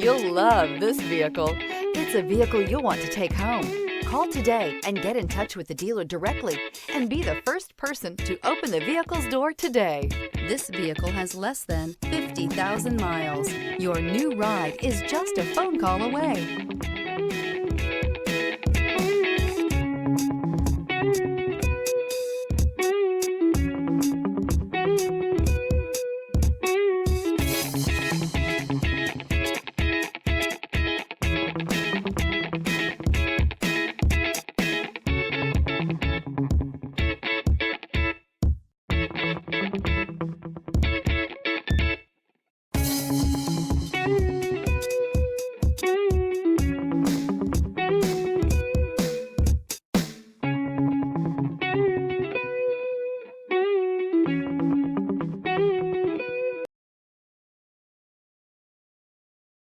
You'll love this vehicle. It's a vehicle you'll want to take home. Call today and get in touch with the dealer directly and be the first person to open the vehicle's door today. This vehicle has less than 50,000 miles. Your new ride is just a phone call away.